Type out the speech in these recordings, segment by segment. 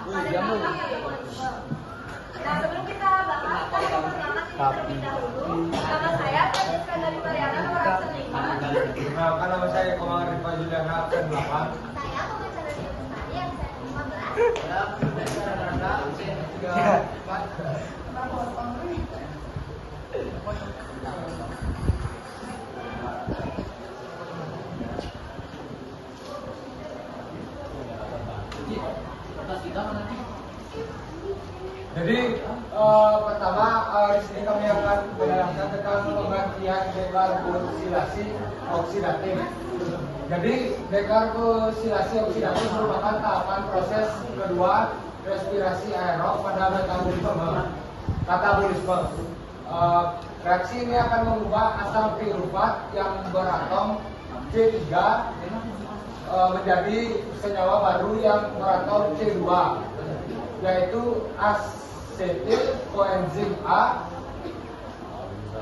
pada tahap metabolisme. Nah, sebelum kita bahas tahap pertama ini terlebih dahulu, nama saya Francisca dari Mariana nomor absen 5. Kenalkan nama saya Komang Rifa Juliana absen 8. Saya pengacara di Bestari absen 15. Saya pengacara Randa absen 34. Jadi pertama di sini kami akan menjelaskan tentang pengertian dekarboksilasi oksidatif. Jadi dekarboksilasi oksidatif merupakan tahapan proses kedua respirasi aerob pada katabolisme. Reaksi ini akan mengubah asam pirufat yang beratom C3 menjadi senyawa baru yang beratom C2, yaitu asetil koenzim A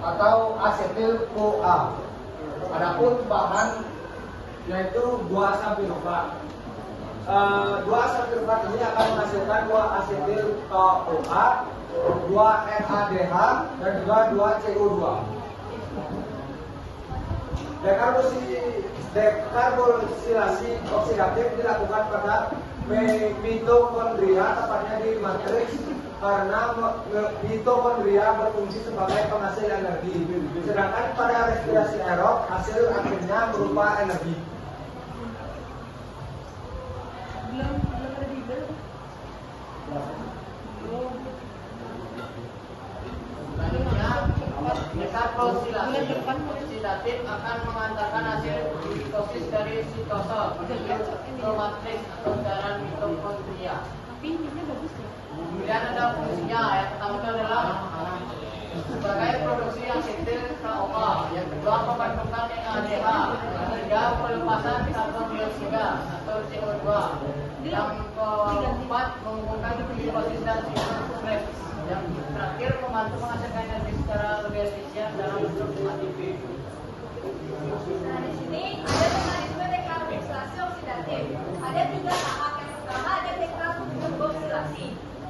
atau asetil CoA. Adapun bahan yaitu 2 asam pirufat. 2 asam pirufat ini akan menghasilkan 2 asetil CoA, 2 NADH dan juga 2 CO2. Dekarboksilasi oksidatif dilakukan pada mitokondria, tepatnya di matriks, karena mitokondria berfungsi sebagai penghasil energi. Sedangkan pada respirasi aerob hasil akhirnya berupa energi. Dekarboksilasi oksidatif akan mengantarkan hasil mitosis dari sitosa ke matriks atau dalam mitokondria. Kemudian ada fungsinya, yang pertama itu adalah sebagai produksi asetil CoA, yang kedua pembentukan NADH, yang ketiga pelepasan karbon dioksida atau CO2, yang keempat mengumpulkan glikosis dan sitostres, yang terakhir membantu menghasilkan energi secara lebih efisien dalam bentuk ATP. Nah, di sini ada mekanisme dekarboksilasi oksidatif. Ada 3 tahap. Yang pertama ada dekarboksilasi.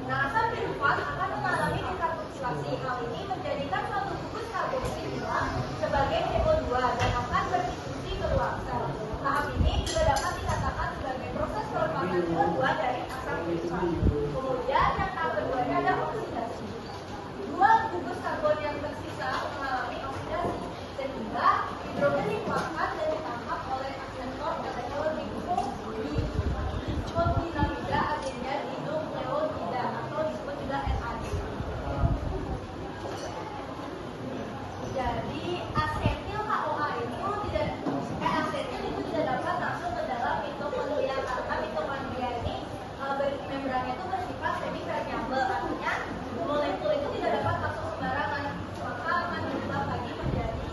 Nah, asam pirufat akan mengalami dekarboksilasi. Hal ini menjadikan suatu gugus karboksil hilang sebagai CO2 dan akan berdiskusi keluarga. Tahap ini juga dapat dikatakan sebagai proses pelepasan CO2 dari asam pirufat. Kemudian yang tahap keduanya ada oksidasi. 2 gugus karbon yang tersisa mengalami oksidasi sehingga hidrogen dikeluarkan dan ditangkap oleh aksesor diskotinamida agennya dinukleotida atau disebut juga NAD. Jadi asetil CoA ini asetil itu tidak dapat masuk ke dalam mitokondria karena mitokondria ini membrannya itu bersifat semi permeable, artinya molekul itu tidak dapat masuk sembarangan, maka akan berubah lagi menjadi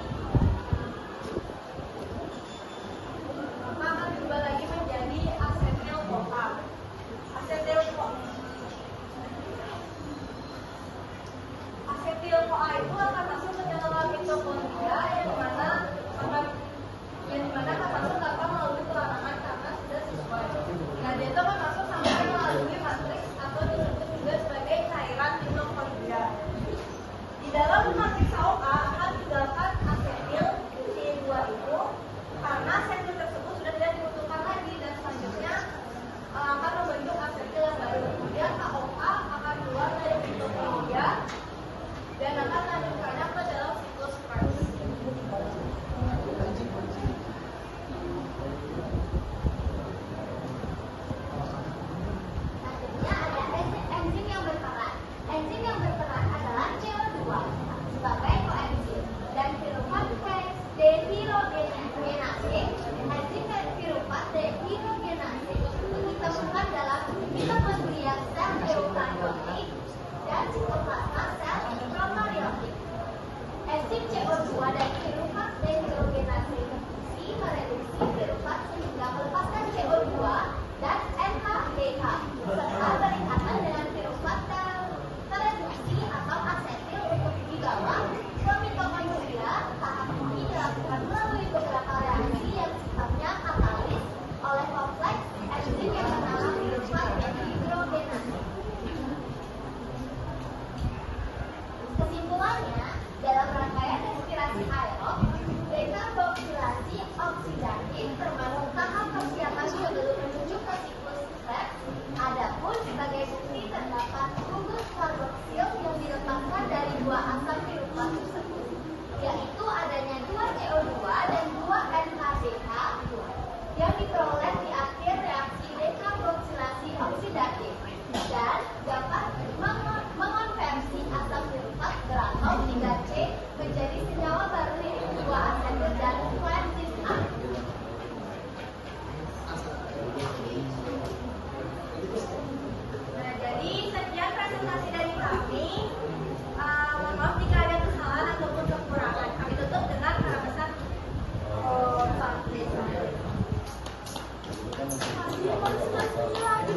halusinasi lagi.